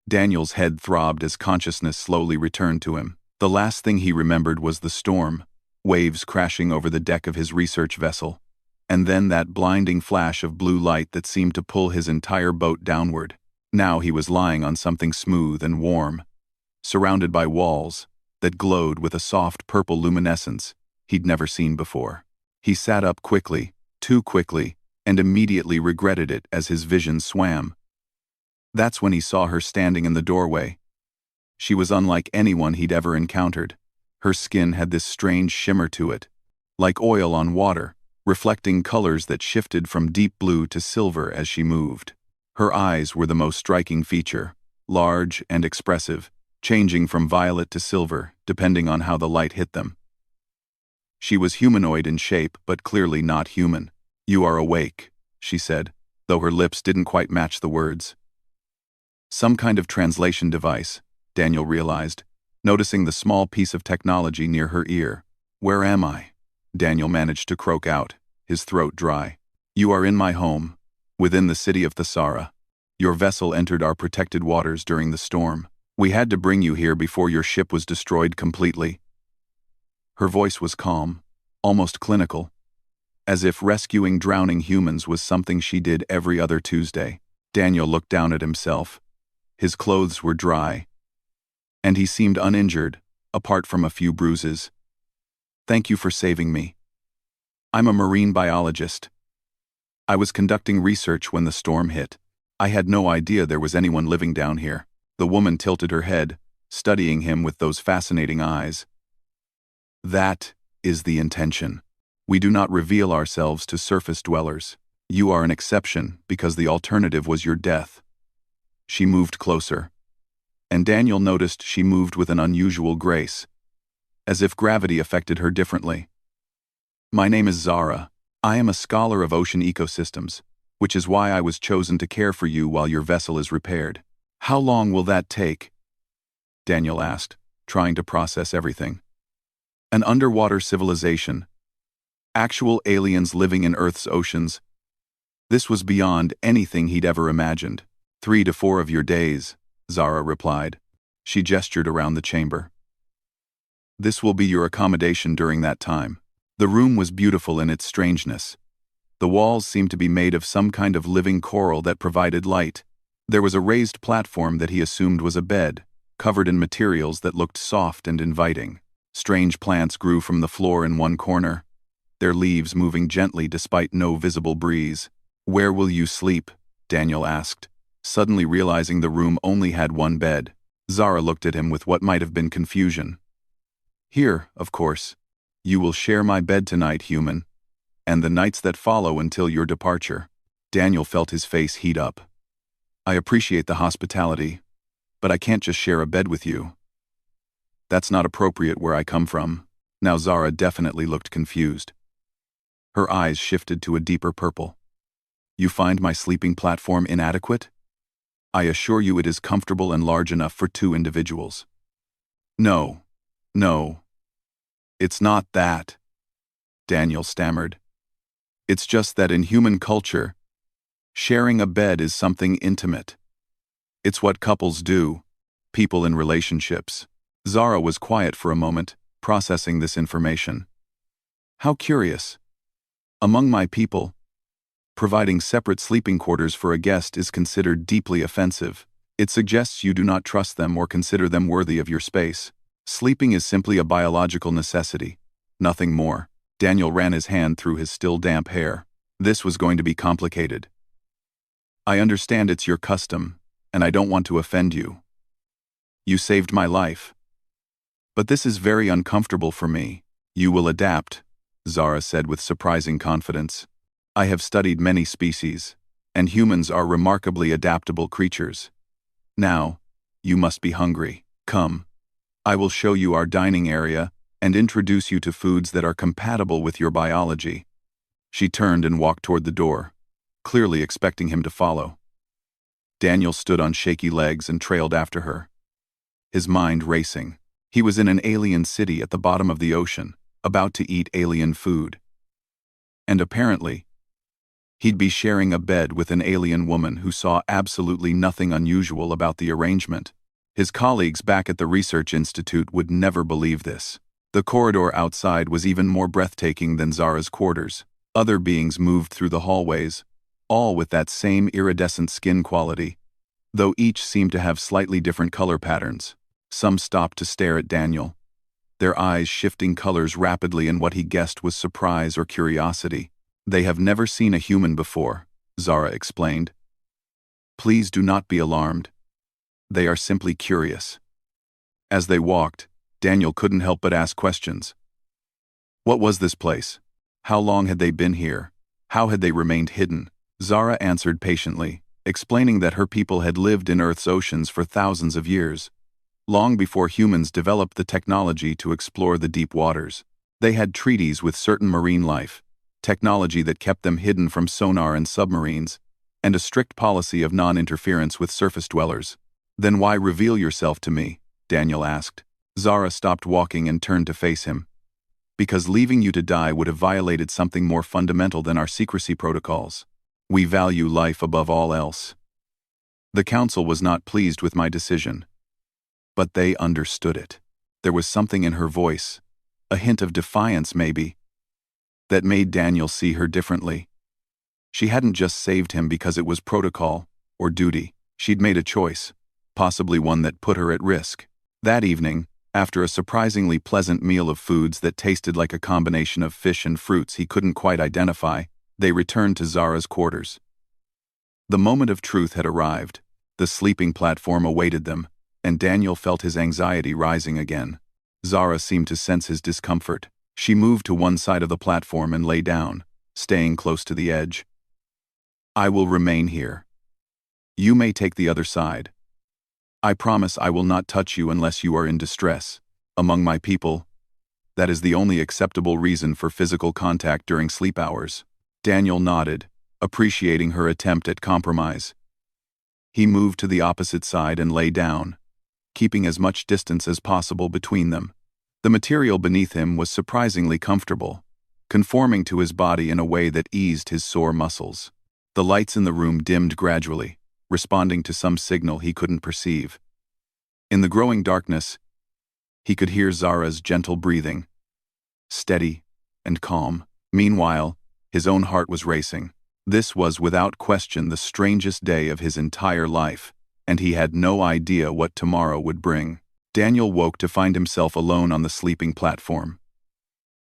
Daniel's head throbbed as consciousness slowly returned to him. The last thing he remembered was the storm, waves crashing over the deck of his research vessel, and then that blinding flash of blue light that seemed to pull his entire boat downward. Now he was lying on something smooth and warm, surrounded by walls that glowed with a soft purple luminescence he'd never seen before. He sat up quickly, too quickly, and immediately regretted it as his vision swam. That's when he saw her standing in the doorway. She was unlike anyone he'd ever encountered. Her skin had this strange shimmer to it, like oil on water, reflecting colors that shifted from deep blue to silver as she moved. Her eyes were the most striking feature, large and expressive, changing from violet to silver, depending on how the light hit them. She was humanoid in shape, but clearly not human. "You are awake," she said, though her lips didn't quite match the words. Some kind of translation device, Daniel realized, noticing the small piece of technology near her ear. "Where am I?" Daniel managed to croak out, his throat dry. "You are in my home, within the city of Thesara. Your vessel entered our protected waters during the storm. We had to bring you here before your ship was destroyed completely." Her voice was calm, almost clinical, as if rescuing drowning humans was something she did every other Tuesday. Daniel looked down at himself. His clothes were dry, and he seemed uninjured, apart from a few bruises. "Thank you for saving me. I'm a marine biologist. I was conducting research when the storm hit. I had no idea there was anyone living down here." The woman tilted her head, studying him with those fascinating eyes. "That is the intention. We do not reveal ourselves to surface dwellers. You are an exception because the alternative was your death." She moved closer, and Daniel noticed she moved with an unusual grace, as if gravity affected her differently. "My name is Zara. I am a scholar of ocean ecosystems, which is why I was chosen to care for you while your vessel is repaired." "How long will that take?" Daniel asked, trying to process everything. An underwater civilization. Actual aliens living in Earth's oceans. This was beyond anything he'd ever imagined. 3 to 4 of your days, Zara replied. She gestured around the chamber. "This will be your accommodation during that time." The room was beautiful in its strangeness. The walls seemed to be made of some kind of living coral that provided light. There was a raised platform that he assumed was a bed, covered in materials that looked soft and inviting. Strange plants grew from the floor in one corner, their leaves moving gently despite no visible breeze. "Where will you sleep?" Daniel asked, suddenly realizing the room only had one bed. Zara looked at him with what might have been confusion. "Here, of course. You will share my bed tonight, human, and the nights that follow until your departure." Daniel felt his face heat up. "I appreciate the hospitality, but I can't just share a bed with you. That's not appropriate where I come from." Now Zara definitely looked confused. Her eyes shifted to a deeper purple. "You find my sleeping platform inadequate? I assure you it is comfortable and large enough for 2 individuals." No. It's not that," Daniel stammered. "It's just that in human culture, sharing a bed is something intimate. It's what couples do, people in relationships." Zara was quiet for a moment, processing this information. "How curious. Among my people, providing separate sleeping quarters for a guest is considered deeply offensive. It suggests you do not trust them or consider them worthy of your space. Sleeping is simply a biological necessity, nothing more." Daniel ran his hand through his still damp hair. This was going to be complicated. "I understand it's your custom, and I don't want to offend you. You saved my life. But this is very uncomfortable for me." "You will adapt," Zara said with surprising confidence. "I have studied many species, and humans are remarkably adaptable creatures. Now, you must be hungry. Come. I will show you our dining area and introduce you to foods that are compatible with your biology." She turned and walked toward the door, clearly expecting him to follow. Daniel stood on shaky legs and trailed after her, his mind racing. He was in an alien city at the bottom of the ocean, about to eat alien food. And apparently, He'd be sharing a bed with an alien woman who saw absolutely nothing unusual about the arrangement. His colleagues back at the research institute would never believe this. The corridor outside was even more breathtaking than Zara's quarters. Other beings moved through the hallways, all with that same iridescent skin quality, though each seemed to have slightly different color patterns. Some stopped to stare at Daniel, their eyes shifting colors rapidly in what he guessed was surprise or curiosity. "They have never seen a human before," Zara explained. "Please do not be alarmed. They are simply curious." As they walked, Daniel couldn't help but ask questions. What was this place? How long had they been here? How had they remained hidden? Zara answered patiently, explaining that her people had lived in Earth's oceans for thousands of years. Long before humans developed the technology to explore the deep waters, they had treaties with certain marine life, technology that kept them hidden from sonar and submarines, and a strict policy of non-interference with surface dwellers. "Then why reveal yourself to me?" Daniel asked. Zara stopped walking and turned to face him. "Because leaving you to die would have violated something more fundamental than our secrecy protocols. We value life above all else." The council was not pleased with my decision, but they understood it. There was something in her voice, a hint of defiance maybe, that made Daniel see her differently. She hadn't just saved him because it was protocol or duty. She'd made a choice, possibly one that put her at risk. That evening, after a surprisingly pleasant meal of foods that tasted like a combination of fish and fruits he couldn't quite identify, they returned to Zara's quarters. The moment of truth had arrived. The sleeping platform awaited them, and Daniel felt his anxiety rising again. Zara seemed to sense his discomfort. She moved to one side of the platform and lay down, staying close to the edge. "I will remain here. You may take the other side. I promise I will not touch you unless you are in distress. Among my people, that is the only acceptable reason for physical contact during sleep hours." Daniel nodded, appreciating her attempt at compromise. He moved to the opposite side and lay down, keeping as much distance as possible between them. The material beneath him was surprisingly comfortable, conforming to his body in a way that eased his sore muscles. The lights in the room dimmed gradually, responding to some signal he couldn't perceive. In the growing darkness, he could hear Zara's gentle breathing, steady and calm. Meanwhile, his own heart was racing. This was without question the strangest day of his entire life, and he had no idea what tomorrow would bring. Daniel woke to find himself alone on the sleeping platform.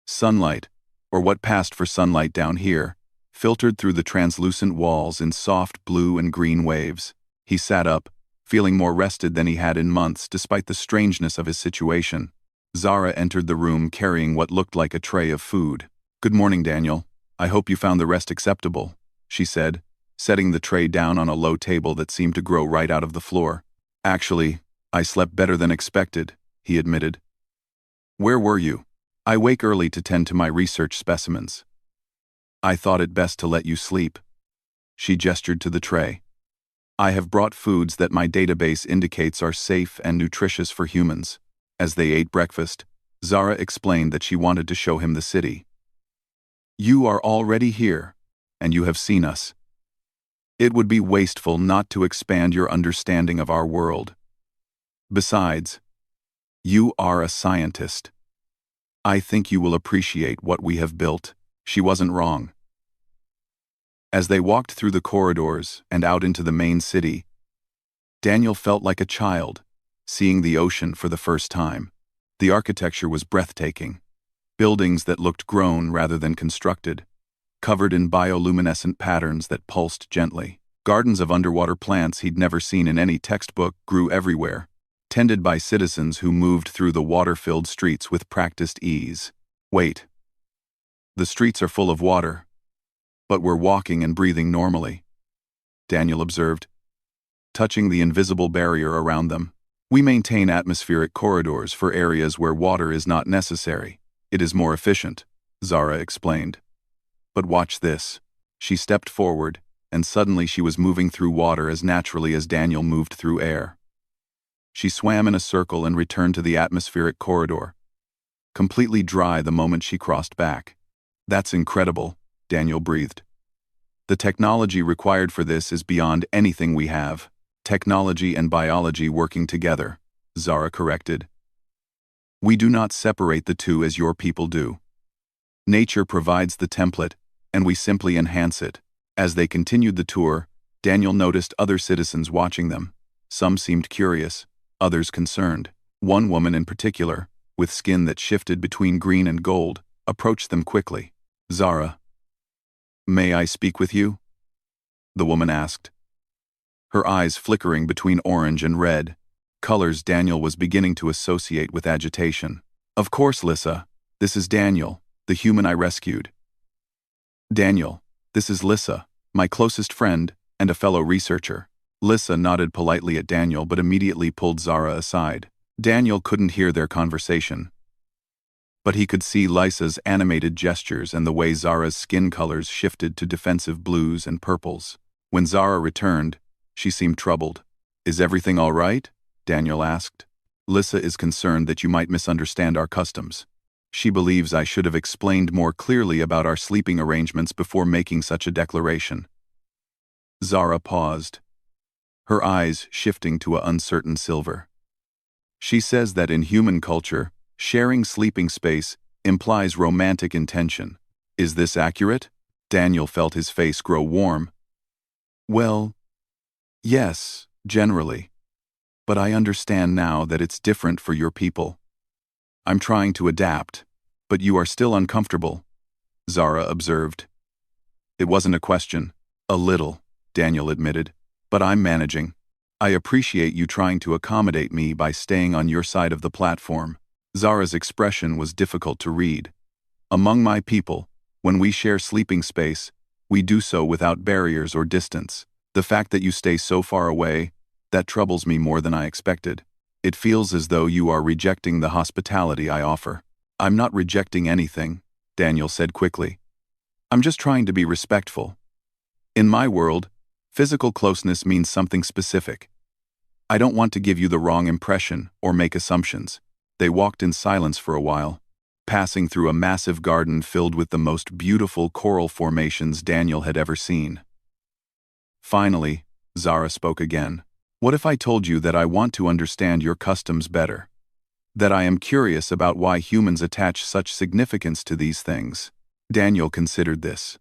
Sunlight, or what passed for sunlight down here, filtered through the translucent walls in soft blue and green waves. He sat up, feeling more rested than he had in months despite the strangeness of his situation. Zara entered the room carrying what looked like a tray of food. "Good morning, Daniel. I hope you found the rest acceptable," she said, setting the tray down on a low table that seemed to grow right out of the floor. "Actually, I slept better than expected," he admitted. "Where were you?" "I wake early to tend to my research specimens. I thought it best to let you sleep." She gestured to the tray. "I have brought foods that my database indicates are safe and nutritious for humans." As they ate breakfast, Zara explained that she wanted to show him the city. "You are already here, and you have seen us. It would be wasteful not to expand your understanding of our world. Besides, you are a scientist. I think you will appreciate what we have built." She wasn't wrong. As they walked through the corridors and out into the main city, Daniel felt like a child, seeing the ocean for the first time. The architecture was breathtaking. Buildings that looked grown rather than constructed, covered in bioluminescent patterns that pulsed gently. Gardens of underwater plants he'd never seen in any textbook grew everywhere, tended by citizens who moved through the water-filled streets with practiced ease. "Wait. The streets are full of water, but we're walking and breathing normally," Daniel observed, touching the invisible barrier around them. "We maintain atmospheric corridors for areas where water is not necessary. It is more efficient," Zara explained. "But watch this." She stepped forward, and suddenly she was moving through water as naturally as Daniel moved through air. She swam in a circle and returned to the atmospheric corridor, completely dry the moment she crossed back. "That's incredible," Daniel breathed. The technology required for this is beyond anything we have. Technology and biology working together, Zara corrected. We do not separate the two as your people do. Nature provides the template, and we simply enhance it. As they continued the tour, Daniel noticed other citizens watching them. Some seemed curious, others concerned. One woman in particular, with skin that shifted between green and gold, approached them quickly. Zara, may I speak with you? The woman asked, her eyes flickering between orange and red, colors Daniel was beginning to associate with agitation. Of course, Lissa, this is Daniel, the human I rescued. Daniel, this is Lissa, my closest friend and a fellow researcher. Lissa nodded politely at Daniel but immediately pulled Zara aside. Daniel couldn't hear their conversation, but he could see Lissa's animated gestures and the way Zara's skin colors shifted to defensive blues and purples. When Zara returned, she seemed troubled. Is everything all right? Daniel asked. Lissa is concerned that you might misunderstand our customs. She believes I should have explained more clearly about our sleeping arrangements before making such a declaration. Zara paused, her eyes shifting to an uncertain silver. She says that in human culture, sharing sleeping space implies romantic intention. Is this accurate? Daniel felt his face grow warm. Well, yes, generally. But I understand now that it's different for your people. I'm trying to adapt, but you are still uncomfortable, Zara observed. It wasn't a question. A little, Daniel admitted. But I'm managing. I appreciate you trying to accommodate me by staying on your side of the platform. Zara's expression was difficult to read. Among my people, when we share sleeping space, we do so without barriers or distance. The fact that you stay so far away, that troubles me more than I expected. It feels as though you are rejecting the hospitality I offer. I'm not rejecting anything, Daniel said quickly. I'm just trying to be respectful. In my world, physical closeness means something specific. I don't want to give you the wrong impression or make assumptions. They walked in silence for a while, passing through a massive garden filled with the most beautiful coral formations Daniel had ever seen. Finally, Zara spoke again. What if I told you that I want to understand your customs better? That I am curious about why humans attach such significance to these things? Daniel considered this.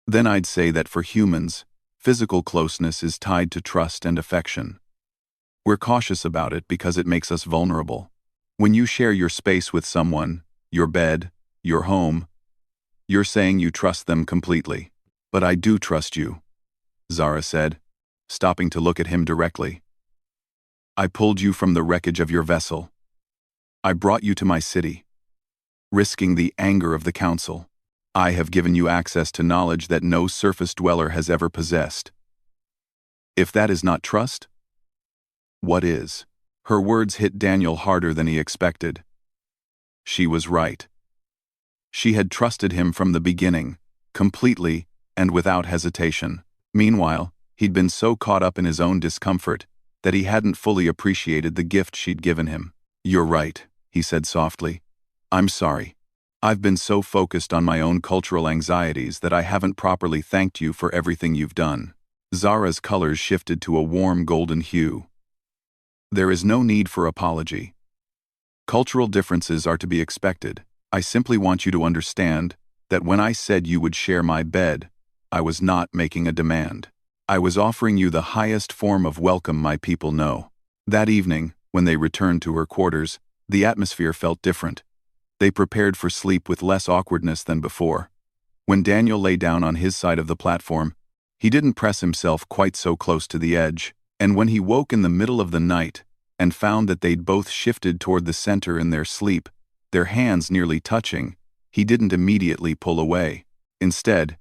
Then I'd say that for humans, physical closeness is tied to trust and affection. We're cautious about it because it makes us vulnerable. When you share your space with someone, your bed, your home, you're saying you trust them completely. But I do trust you, Zara said, stopping to look at him directly. I pulled you from the wreckage of your vessel. I brought you to my city, risking the anger of the council. I have given you access to knowledge that no surface dweller has ever possessed. If that is not trust, what is? Her words hit Daniel harder than he expected. She was right. She had trusted him from the beginning, completely and without hesitation. Meanwhile, he'd been so caught up in his own discomfort that he hadn't fully appreciated the gift she'd given him. You're right, he said softly. I'm sorry. I've been so focused on my own cultural anxieties that I haven't properly thanked you for everything you've done. Zara's colors shifted to a warm golden hue. There is no need for apology. Cultural differences are to be expected. I simply want you to understand that when I said you would share my bed, I was not making a demand. I was offering you the highest form of welcome my people know. That evening, when they returned to her quarters, the atmosphere felt different. They prepared for sleep with less awkwardness than before. When Daniel lay down on his side of the platform, he didn't press himself quite so close to the edge, and when he woke in the middle of the night and found that they'd both shifted toward the center in their sleep, their hands nearly touching, he didn't immediately pull away. Instead,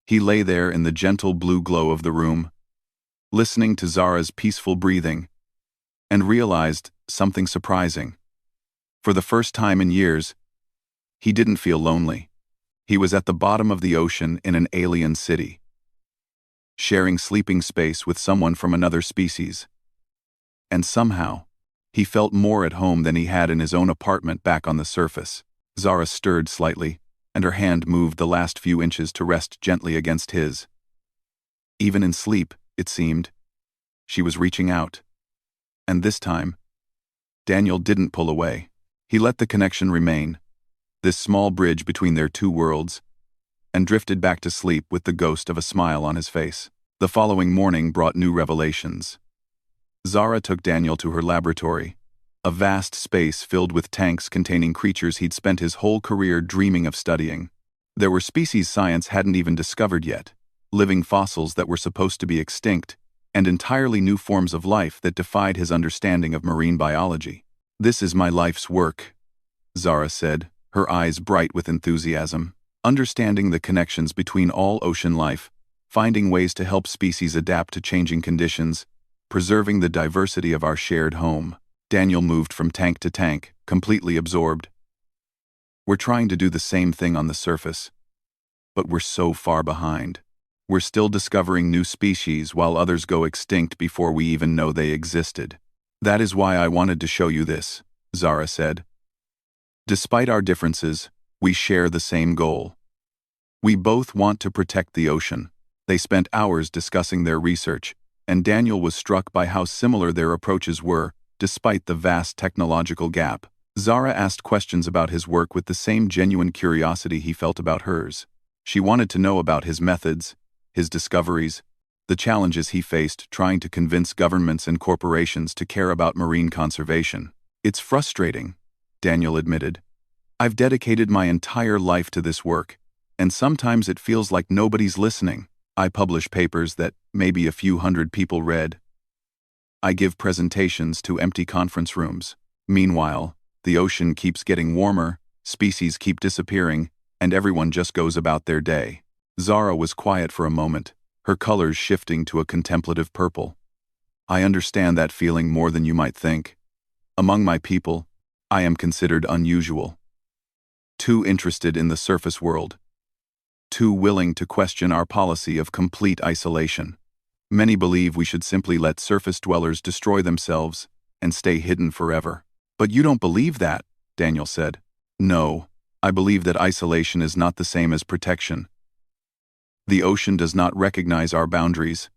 he lay there in the gentle blue glow of the room, listening to Zara's peaceful breathing, and realized something surprising. For the first time in years, he didn't feel lonely. He was at the bottom of the ocean in an alien city, sharing sleeping space with someone from another species. And somehow, he felt more at home than he had in his own apartment back on the surface. Zara stirred slightly, and her hand moved the last few inches to rest gently against his. Even in sleep, it seemed, she was reaching out. And this time, Daniel didn't pull away. He let the connection remain, this small bridge between their two worlds, and drifted back to sleep with the ghost of a smile on his face. The following morning brought new revelations. Zara took Daniel to her laboratory, a vast space filled with tanks containing creatures he'd spent his whole career dreaming of studying. There were species science hadn't even discovered yet, living fossils that were supposed to be extinct, and entirely new forms of life that defied his understanding of marine biology. "This is my life's work," Zara said, her eyes bright with enthusiasm. "Understanding the connections between all ocean life, finding ways to help species adapt to changing conditions, preserving the diversity of our shared home." Daniel moved from tank to tank, completely absorbed. "We're trying to do the same thing on the surface, but we're so far behind. We're still discovering new species while others go extinct before we even know they existed. That is why I wanted to show you this," Zara said. "Despite our differences, we share the same goal. We both want to protect the ocean." They spent hours discussing their research, and Daniel was struck by how similar their approaches were, despite the vast technological gap. Zara asked questions about his work with the same genuine curiosity he felt about hers. She wanted to know about his methods, his discoveries, the challenges he faced trying to convince governments and corporations to care about marine conservation. "It's frustrating," Daniel admitted. "I've dedicated my entire life to this work, and sometimes it feels like nobody's listening. I publish papers that maybe a few hundred people read. I give presentations to empty conference rooms. Meanwhile, the ocean keeps getting warmer, species keep disappearing, and everyone just goes about their day." Zara was quiet for a moment, her colors shifting to a contemplative purple. "I understand that feeling more than you might think. Among my people, I am considered unusual. Too interested in the surface world. Too willing to question our policy of complete isolation. Many believe we should simply let surface dwellers destroy themselves and stay hidden forever." "But you don't believe that," Daniel said. "No, I believe that isolation is not the same as protection. The ocean does not recognize our boundaries.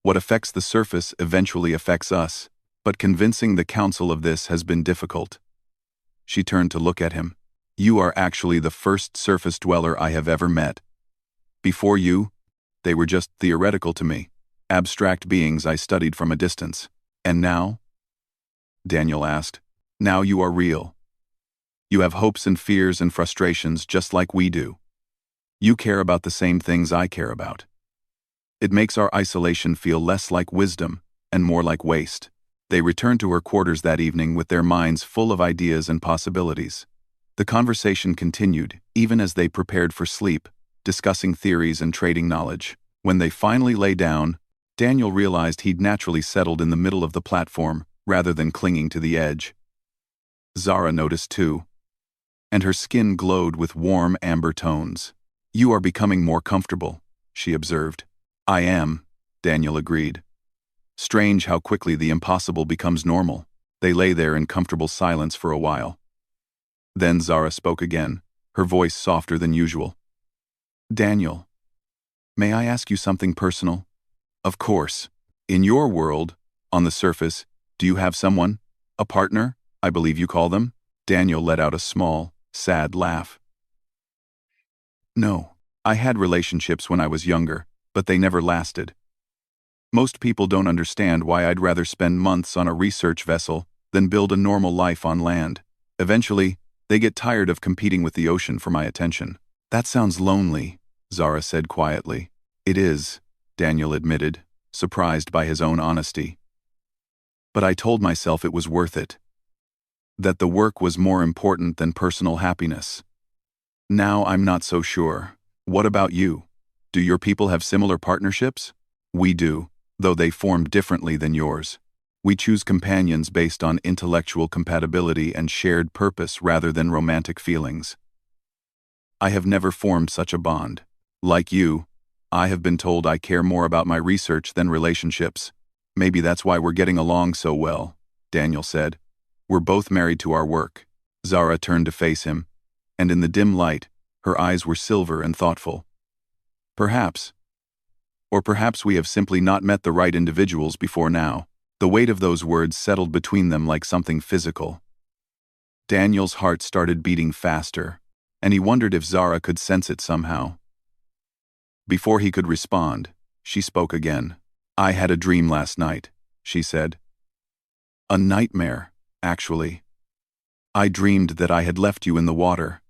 What affects the surface eventually affects us, but convincing the council of this has been difficult." She turned to look at him. "You are actually the first surface dweller I have ever met. Before you, they were just theoretical to me, abstract beings I studied from a distance. And now?" Daniel asked. "Now you are real. You have hopes and fears and frustrations just like we do. You care about the same things I care about. It makes our isolation feel less like wisdom and more like waste." They returned to her quarters that evening with their minds full of ideas and possibilities. The conversation continued, even as they prepared for sleep, discussing theories and trading knowledge. When they finally lay down, Daniel realized he'd naturally settled in the middle of the platform, rather than clinging to the edge. Zara noticed too, and her skin glowed with warm amber tones. "You are becoming more comfortable," she observed. "I am," Daniel agreed. Strange how quickly the impossible becomes normal. They lay there in comfortable silence for a while. Then Zara spoke again, her voice softer than usual. "Daniel, may I ask you something personal?" "Of course. In your world, on the surface, do you have someone? A partner, I believe you call them?" Daniel let out a small, sad laugh. "No, I had relationships when I was younger, but they never lasted. Most people don't understand why I'd rather spend months on a research vessel than build a normal life on land. Eventually, they get tired of competing with the ocean for my attention." "That sounds lonely," Zara said quietly. "It is," Daniel admitted, surprised by his own honesty. "But I told myself it was worth it. That the work was more important than personal happiness. Now I'm not so sure. What about you? Do your people have similar partnerships?" "We do, though they form differently than yours. We choose companions based on intellectual compatibility and shared purpose rather than romantic feelings. I have never formed such a bond. Like you, I have been told I care more about my research than relationships. Maybe that's why we're getting along so well," Daniel said. "We're both married to our work." Zara turned to face him, and in the dim light, Her eyes were silver and thoughtful. Perhaps. Or perhaps we have simply not met the right individuals before now. The weight of those words settled between them like something physical. Daniel's heart started beating faster, and he wondered if Zara could sense it somehow. Before he could respond, she spoke again. "I had a dream last night," she said. "A nightmare, actually. I dreamed that I had left you in the water.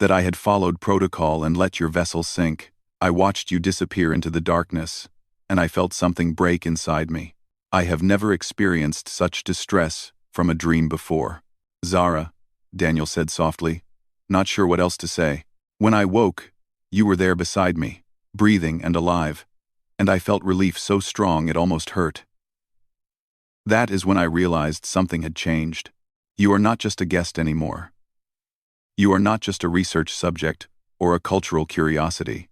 That I had followed protocol and let your vessel sink. I watched you disappear into the darkness, and I felt something break inside me. I have never experienced such distress from a dream before." "Zara," Daniel said softly, not sure what else to say. "When I woke, you were there beside me, breathing and alive, and I felt relief so strong it almost hurt. That is when I realized something had changed. You are not just a guest anymore. You are not just a research subject or a cultural curiosity.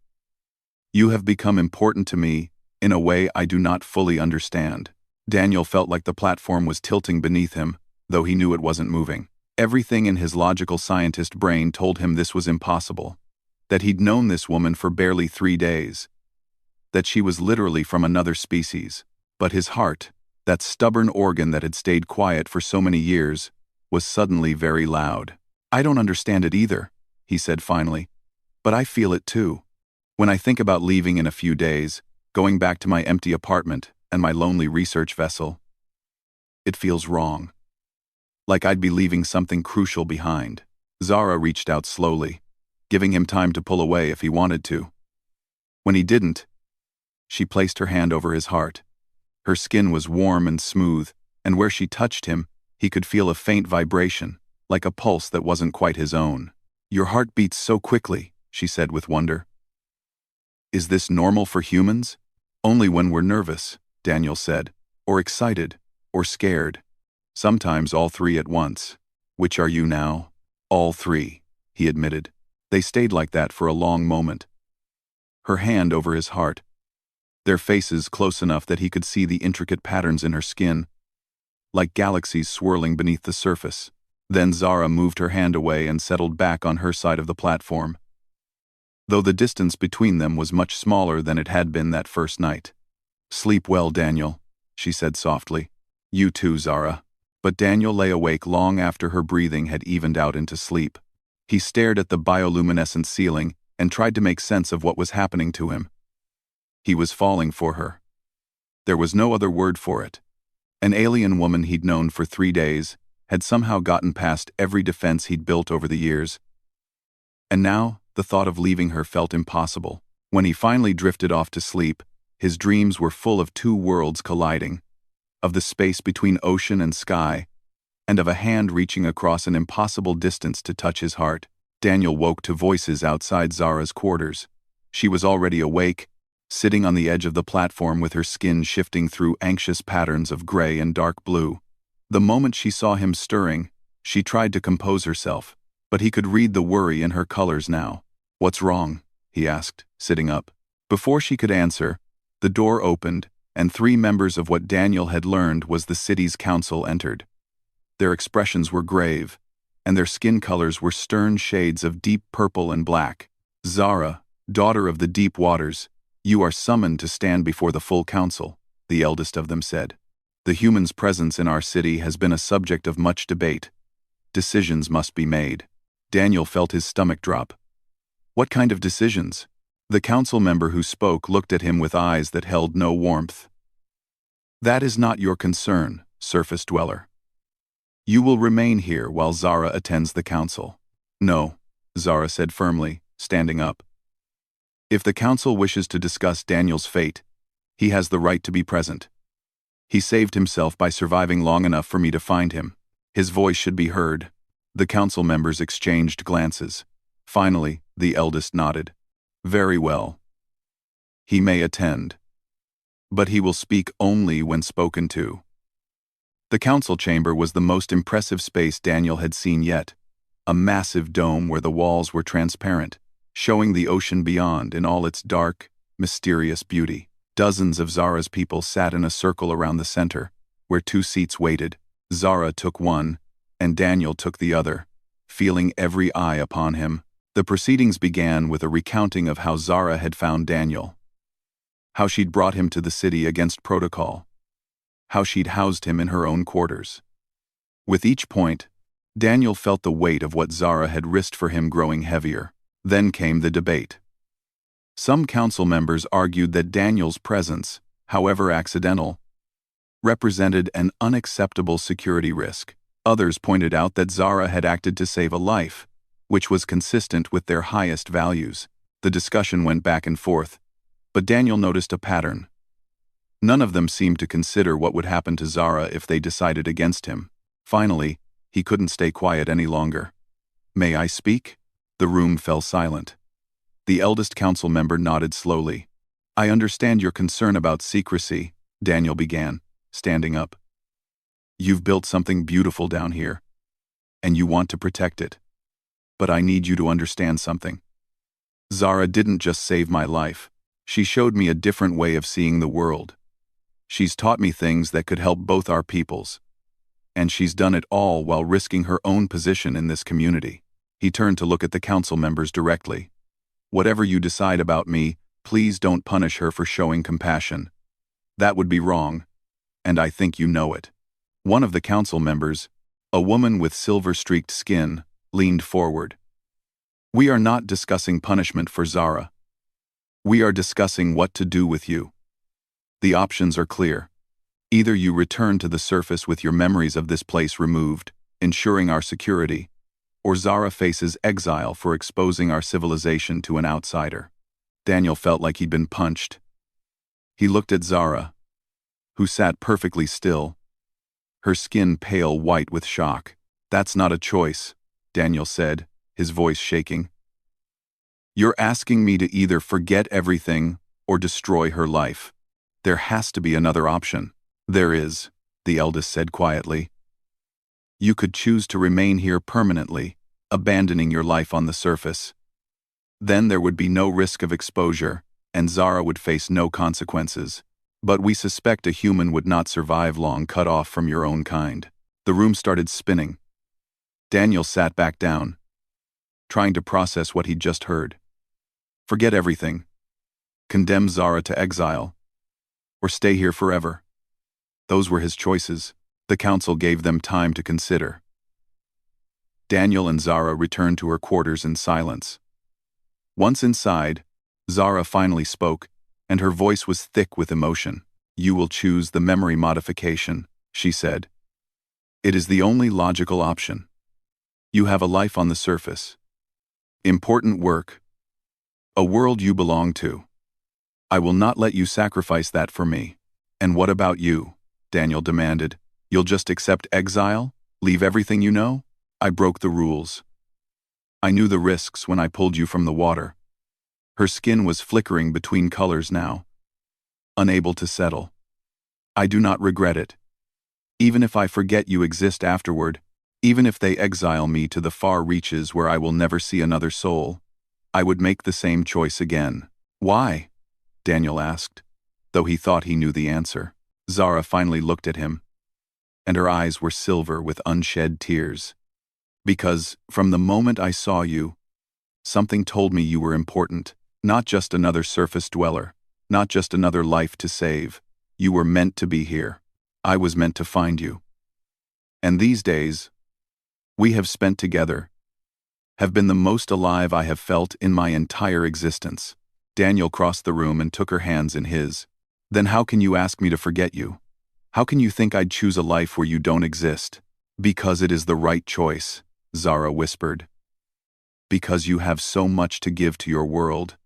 You have become important to me in a way I do not fully understand." Daniel felt like the platform was tilting beneath him, though he knew it wasn't moving. Everything in his logical scientist brain told him this was impossible. That he'd known this woman for barely 3 days. That she was literally from another species. But his heart, that stubborn organ that had stayed quiet for so many years, was suddenly very loud. "I don't understand it either," he said finally. "But I feel it too. When I think about leaving in a few days, going back to my empty apartment and my lonely research vessel, it feels wrong. Like I'd be leaving something crucial behind." Zara reached out slowly, giving him time to pull away if he wanted to. When he didn't, she placed her hand over his heart. Her skin was warm and smooth, and where she touched him, he could feel a faint vibration, like a pulse that wasn't quite his own. "Your heart beats so quickly," she said with wonder. "Is this normal for humans?" "Only when we're nervous," Daniel said, "or excited, or scared. Sometimes all three at once." "Which are you now?" "All three," he admitted. They stayed like that for a long moment. Her hand over his heart, their faces close enough that he could see the intricate patterns in her skin, like galaxies swirling beneath the surface. Then Zara moved her hand away and settled back on her side of the platform, though the distance between them was much smaller than it had been that first night. "Sleep well, Daniel," she said softly. "You too, Zara." But Daniel lay awake long after her breathing had evened out into sleep. He stared at the bioluminescent ceiling and tried to make sense of what was happening to him. He was falling for her. There was no other word for it. An alien woman he'd known for 3 days had somehow gotten past every defense he'd built over the years. And now, the thought of leaving her felt impossible. When he finally drifted off to sleep, his dreams were full of 2 worlds colliding, of the space between ocean and sky, and of a hand reaching across an impossible distance to touch his heart. Daniel woke to voices outside Zara's quarters. She was already awake, sitting on the edge of the platform with her skin shifting through anxious patterns of gray and dark blue. The moment she saw him stirring, she tried to compose herself, but he could read the worry in her colors now. "What's wrong?" he asked, sitting up. Before she could answer, the door opened, and 3 members of what Daniel had learned was the city's council entered. Their expressions were grave, and their skin colors were stern shades of deep purple and black. "Zara, daughter of the deep waters, you are summoned to stand before the full council," the eldest of them said. "The human's presence in our city has been a subject of much debate. Decisions must be made." Daniel felt his stomach drop. "What kind of decisions?" The council member who spoke looked at him with eyes that held no warmth. "That is not your concern, surface dweller. You will remain here while Zara attends the council." "No," Zara said firmly, standing up. "If the council wishes to discuss Daniel's fate, he has the right to be present. He saved himself by surviving long enough for me to find him. His voice should be heard." The council members exchanged glances. Finally, the eldest nodded. "Very well. He may attend. But he will speak only when spoken to." The council chamber was the most impressive space Daniel had seen yet, a massive dome where the walls were transparent, showing the ocean beyond in all its dark, mysterious beauty. Dozens of Zara's people sat in a circle around the center, where 2 seats waited. Zara took one, and Daniel took the other, feeling every eye upon him. The proceedings began with a recounting of how Zara had found Daniel, how she'd brought him to the city against protocol, how she'd housed him in her own quarters. With each point, Daniel felt the weight of what Zara had risked for him growing heavier. Then came the debate. Some council members argued that Daniel's presence, however accidental, represented an unacceptable security risk. Others pointed out that Zara had acted to save a life, which was consistent with their highest values. The discussion went back and forth, but Daniel noticed a pattern. None of them seemed to consider what would happen to Zara if they decided against him. Finally, he couldn't stay quiet any longer. "May I speak?" The room fell silent. The eldest council member nodded slowly. "I understand your concern about secrecy," Daniel began, standing up. "You've built something beautiful down here, and you want to protect it. But I need you to understand something. Zara didn't just save my life. She showed me a different way of seeing the world. She's taught me things that could help both our peoples. And she's done it all while risking her own position in this community." He turned to look at the council members directly. "Whatever you decide about me, please don't punish her for showing compassion. That would be wrong, and I think you know it." One of the council members, a woman with silver-streaked skin, leaned forward. "We are not discussing punishment for Zara. We are discussing what to do with you. The options are clear. Either you return to the surface with your memories of this place removed, ensuring our security, or Zara faces exile for exposing our civilization to an outsider." Daniel felt like he'd been punched. He looked at Zara, who sat perfectly still, her skin pale white with shock. "That's not a choice," Daniel said, his voice shaking. "You're asking me to either forget everything or destroy her life. There has to be another option." "There is," the eldest said quietly. "You could choose to remain here permanently, abandoning your life on the surface. Then there would be no risk of exposure, and Zara would face no consequences. But we suspect a human would not survive long cut off from your own kind." The room started spinning. Daniel sat back down, trying to process what he'd just heard. Forget everything. Condemn Zara to exile. Or stay here forever. Those were his choices. The council gave them time to consider. Daniel and Zara returned to her quarters in silence. Once inside, Zara finally spoke, and her voice was thick with emotion. "You will choose the memory modification," she said. "It is the only logical option. You have a life on the surface. Important work. A world you belong to. I will not let you sacrifice that for me." "And what about you?" Daniel demanded. "You'll just accept exile? Leave everything you know?" "I broke the rules. I knew the risks when I pulled you from the water." Her skin was flickering between colors now, unable to settle. "I do not regret it. Even if I forget you exist afterward, even if they exile me to the far reaches where I will never see another soul, I would make the same choice again." "Why?" Daniel asked, though he thought he knew the answer. Zara finally looked at him, and her eyes were silver with unshed tears. "Because, from the moment I saw you, something told me you were important, not just another surface dweller, not just another life to save. You were meant to be here. I was meant to find you. And these days, we have spent together, have been the most alive I have felt in my entire existence." Daniel crossed the room and took her hands in his. "Then how can you ask me to forget you? How can you think I'd choose a life where you don't exist?" "Because it is the right choice," Zara whispered. "Because you have so much to give to your world.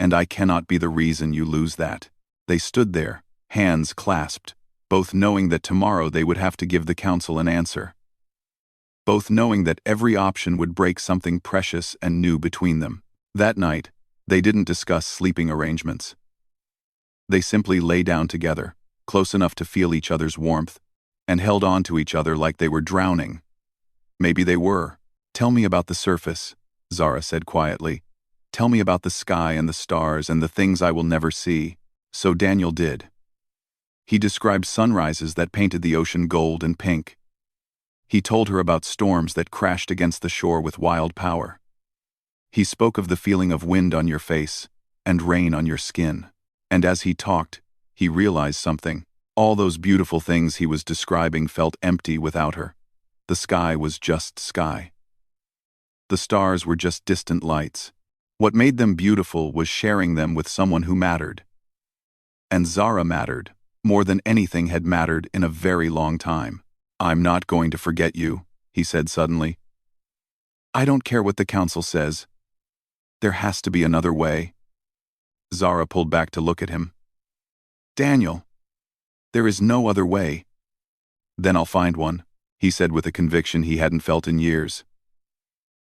And I cannot be the reason you lose that." They stood there, hands clasped, both knowing that tomorrow they would have to give the council an answer. Both knowing that every option would break something precious and new between them. That night, they didn't discuss sleeping arrangements. They simply lay down together, close enough to feel each other's warmth, and held on to each other like they were drowning. Maybe they were. "Tell me about the surface," Zara said quietly. "Tell me about the sky and the stars and the things I will never see." So Daniel did. He described sunrises that painted the ocean gold and pink. He told her about storms that crashed against the shore with wild power. He spoke of the feeling of wind on your face and rain on your skin. And as he talked, he realized something. All those beautiful things he was describing felt empty without her. The sky was just sky. The stars were just distant lights. What made them beautiful was sharing them with someone who mattered. And Zara mattered, more than anything had mattered in a very long time. "I'm not going to forget you," he said suddenly. "I don't care what the council says. There has to be another way." Zara pulled back to look at him. "Daniel, there is no other way." "Then I'll find one," he said with a conviction he hadn't felt in years.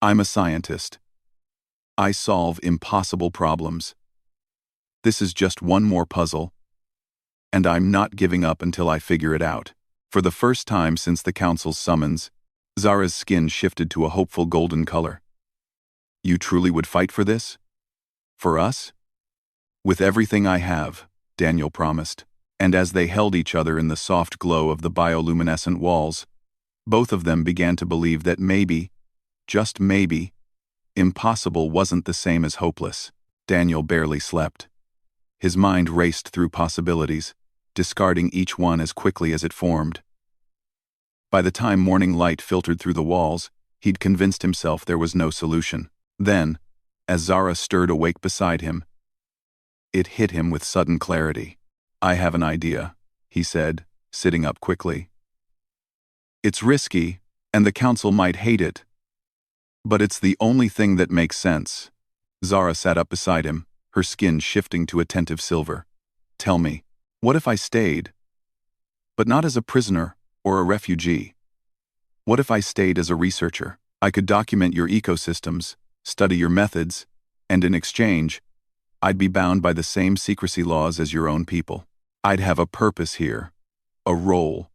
"I'm a scientist. I solve impossible problems. This is just one more puzzle, and I'm not giving up until I figure it out." For the first time since the council's summons, Zara's skin shifted to a hopeful golden color. "You truly would fight for this? For us?" "With everything I have," Daniel promised, and as they held each other in the soft glow of the bioluminescent walls, both of them began to believe that maybe, just maybe, impossible wasn't the same as hopeless. Daniel barely slept. His mind raced through possibilities, discarding each one as quickly as it formed. By the time morning light filtered through the walls, he'd convinced himself there was no solution. Then, as Zara stirred awake beside him, it hit him with sudden clarity. "I have an idea," he said, sitting up quickly. "It's risky, and the council might hate it, but it's the only thing that makes sense." Zara sat up beside him, her skin shifting to attentive silver. "Tell me, what if I stayed? But not as a prisoner or a refugee. What if I stayed as a researcher? I could document your ecosystems, study your methods, and in exchange, I'd be bound by the same secrecy laws as your own people. I'd have a purpose here, a role.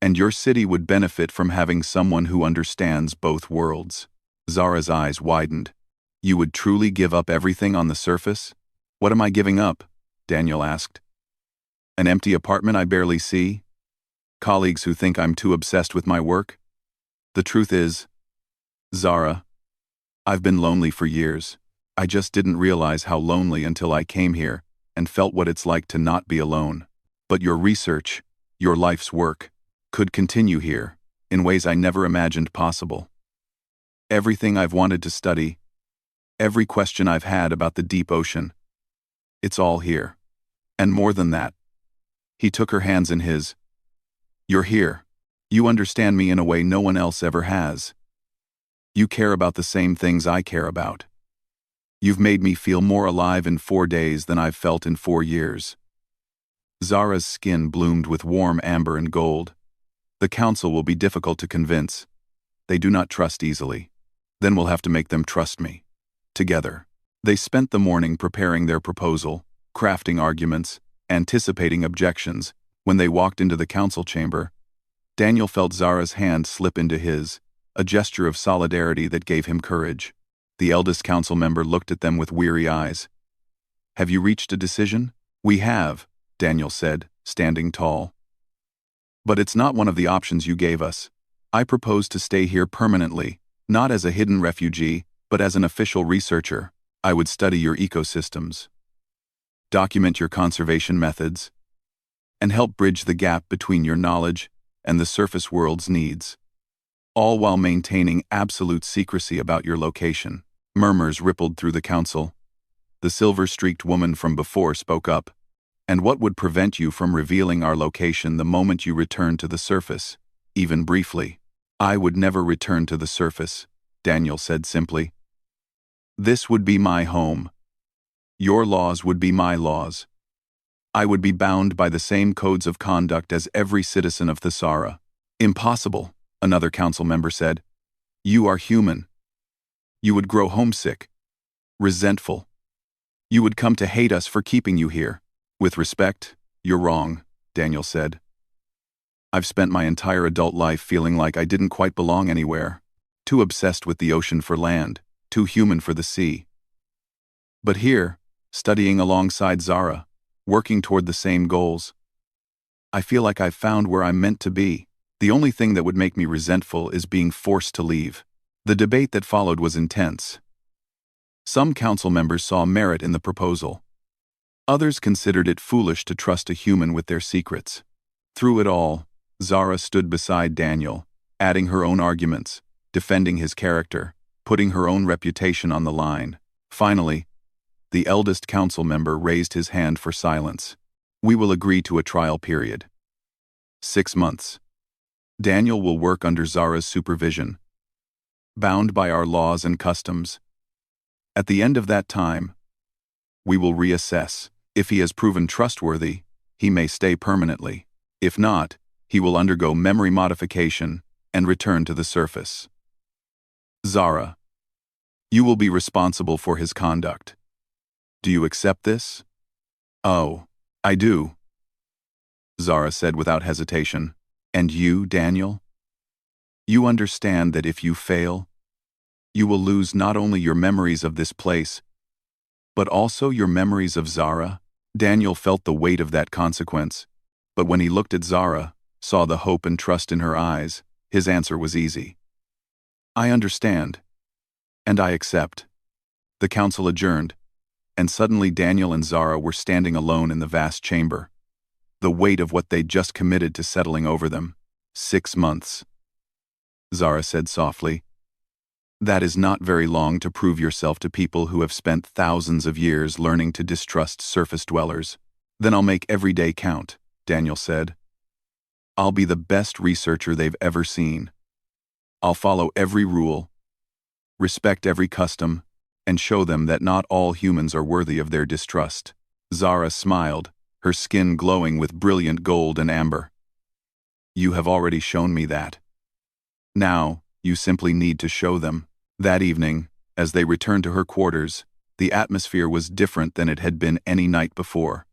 And your city would benefit from having someone who understands both worlds." Zara's eyes widened. "You would truly give up everything on the surface?" "What am I giving up?" Daniel asked. "An empty apartment I barely see? Colleagues who think I'm too obsessed with my work? The truth is, Zara, I've been lonely for years. I just didn't realize how lonely until I came here and felt what it's like to not be alone. But your research, your life's work, could continue here, in ways I never imagined possible. Everything I've wanted to study, every question I've had about the deep ocean, it's all here. And more than that." He took her hands in his. "You're here. You understand me in a way no one else ever has. You care about the same things I care about. You've made me feel more alive in 4 days than I've felt in 4 years." Zara's skin bloomed with warm amber and gold. "The council will be difficult to convince. They do not trust easily. Then we'll have to make them trust me. Together." They spent the morning preparing their proposal, crafting arguments, anticipating objections. When they walked into the council chamber, Daniel felt Zara's hand slip into his, a gesture of solidarity that gave him courage. The eldest council member looked at them with weary eyes. "Have you reached a decision?" "We have," Daniel said, standing tall. "But it's not one of the options you gave us. I propose to stay here permanently, not as a hidden refugee, but as an official researcher. I would study your ecosystems, document your conservation methods, and help bridge the gap between your knowledge and the surface world's needs, all while maintaining absolute secrecy about your location." Murmurs rippled through the council. The silver-streaked woman from before spoke up. "And what would prevent you from revealing our location the moment you return to the surface, even briefly?" "I would never return to the surface," Daniel said simply. "This would be my home. Your laws would be my laws. I would be bound by the same codes of conduct as every citizen of Thesara." "Impossible," another council member said. "You are human. You would grow homesick, resentful. You would come to hate us for keeping you here." "With respect, you're wrong," Daniel said. "I've spent my entire adult life feeling like I didn't quite belong anywhere. Too obsessed with the ocean for land, too human for the sea. But here, studying alongside Zara, working toward the same goals, I feel like I've found where I'm meant to be. The only thing that would make me resentful is being forced to leave." The debate that followed was intense. Some council members saw merit in the proposal. Others considered it foolish to trust a human with their secrets. Through it all, Zara stood beside Daniel, adding her own arguments, defending his character, putting her own reputation on the line. Finally, the eldest council member raised his hand for silence. We will agree to a trial period. 6 months. Daniel will work under Zara's supervision, bound by our laws and customs. At the end of that time, we will reassess. If he has proven trustworthy, he may stay permanently. If not, he will undergo memory modification and return to the surface. Zara, you will be responsible for his conduct. Do you accept this? Oh, I do, Zara said without hesitation. And you, Daniel? You understand that if you fail, you will lose not only your memories of this place, but also your memories of Zara? Daniel felt the weight of that consequence, but when he looked at Zara, saw the hope and trust in her eyes, his answer was easy. I understand. And I accept. The council adjourned, and suddenly Daniel and Zara were standing alone in the vast chamber. The weight of what they'd just committed to settling over them. 6 months. Zara said softly. That is not very long to prove yourself to people who have spent thousands of years learning to distrust surface dwellers. Then I'll make every day count, Daniel said. I'll be the best researcher they've ever seen. I'll follow every rule, respect every custom, and show them that not all humans are worthy of their distrust. Zara smiled, her skin glowing with brilliant gold and amber. You have already shown me that. Now, you simply need to show them. That evening, as they returned to her quarters, the atmosphere was different than it had been any night before.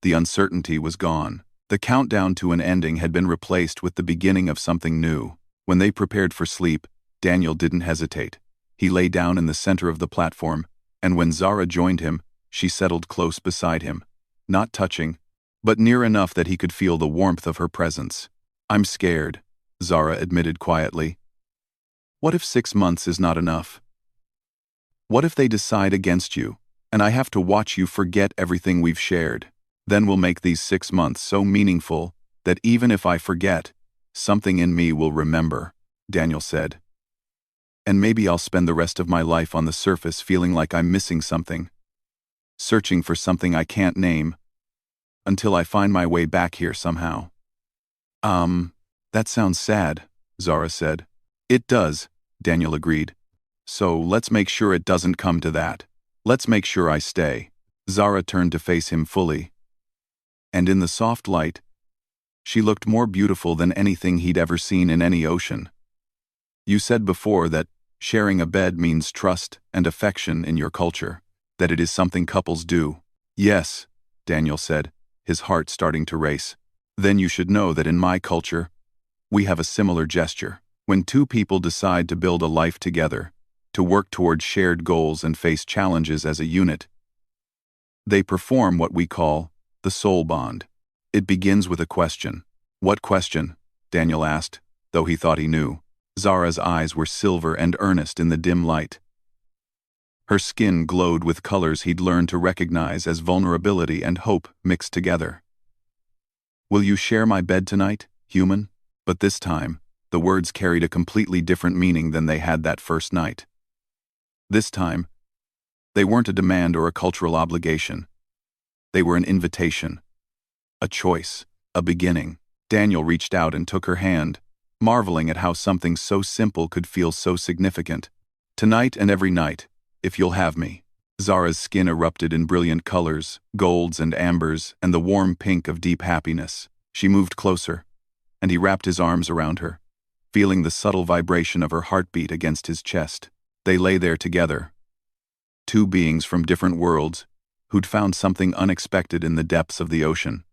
The uncertainty was gone. The countdown to an ending had been replaced with the beginning of something new. When they prepared for sleep, Daniel didn't hesitate. He lay down in the center of the platform, and when Zara joined him, she settled close beside him, not touching, but near enough that he could feel the warmth of her presence. I'm scared, Zara admitted quietly. What if 6 months is not enough? What if they decide against you, and I have to watch you forget everything we've shared? Then we'll make these 6 months so meaningful that even if I forget, something in me will remember, Daniel said. And maybe I'll spend the rest of my life on the surface feeling like I'm missing something, searching for something I can't name, until I find my way back here somehow. That sounds sad, Zara said. It does, Daniel agreed. So let's make sure it doesn't come to that. Let's make sure I stay. Zara turned to face him fully. And in the soft light, she looked more beautiful than anything he'd ever seen in any ocean. You said before that sharing a bed means trust and affection in your culture, that it is something couples do. Yes, Daniel said, his heart starting to race. Then you should know that in my culture, we have a similar gesture. When two people decide to build a life together, to work towards shared goals and face challenges as a unit, they perform what we call the soul bond. It begins with a question. What question? Daniel asked, though he thought he knew. Zara's eyes were silver and earnest in the dim light. Her skin glowed with colors he'd learned to recognize as vulnerability and hope mixed together. Will you share my bed tonight, human? But this time, the words carried a completely different meaning than they had that first night. This time, they weren't a demand or a cultural obligation. They were an invitation, a choice, a beginning. Daniel reached out and took her hand, marveling at how something so simple could feel so significant. Tonight and every night, if you'll have me. Zara's skin erupted in brilliant colors, golds and ambers, and the warm pink of deep happiness. She moved closer, and he wrapped his arms around her, feeling the subtle vibration of her heartbeat against his chest. They lay there together, two beings from different worlds, who'd found something unexpected in the depths of the ocean.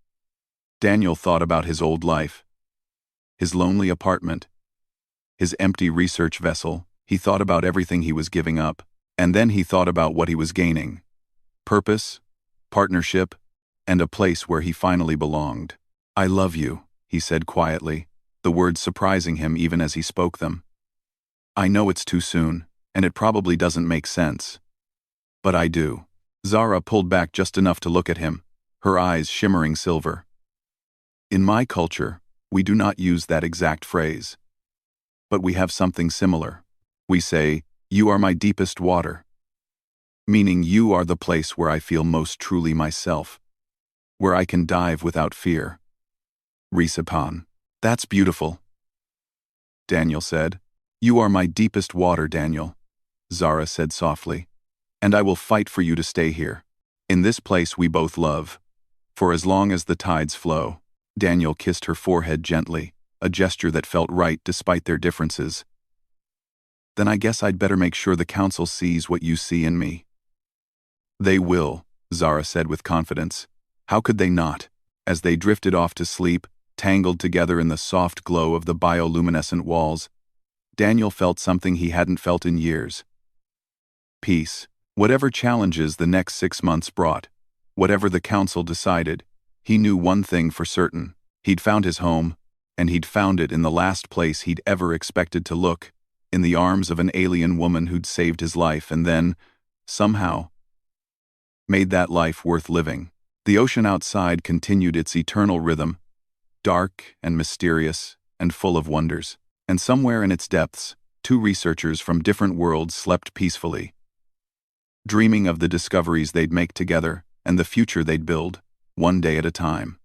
Daniel thought about his old life, his lonely apartment, his empty research vessel. He thought about everything he was giving up, and then he thought about what he was gaining. Purpose, partnership, and a place where he finally belonged. I love you, he said quietly, the words surprising him even as he spoke them. I know it's too soon, and it probably doesn't make sense, But I do. Zara pulled back just enough to look at him, her eyes shimmering silver. In my culture, we do not use that exact phrase. But we have something similar. We say, "You are my deepest water," meaning you are the place where I feel most truly myself, where I can dive without fear. Risapan. That's beautiful, Daniel said. You are my deepest water, Daniel, Zara said softly. And I will fight for you to stay here, in this place we both love, for as long as the tides flow. Daniel kissed her forehead gently, a gesture that felt right despite their differences. Then I guess I'd better make sure the council sees what you see in me. They will, Zara said with confidence. How could they not? As they drifted off to sleep, tangled together in the soft glow of the bioluminescent walls, Daniel felt something he hadn't felt in years. Peace. Whatever challenges the next 6 months brought, whatever the council decided, he knew one thing for certain. He'd found his home, and he'd found it in the last place he'd ever expected to look, in the arms of an alien woman who'd saved his life and then, somehow, made that life worth living. The ocean outside continued its eternal rhythm, dark and mysterious and full of wonders. And somewhere in its depths, 2 researchers from different worlds slept peacefully, dreaming of the discoveries they'd make together and the future they'd build, one day at a time.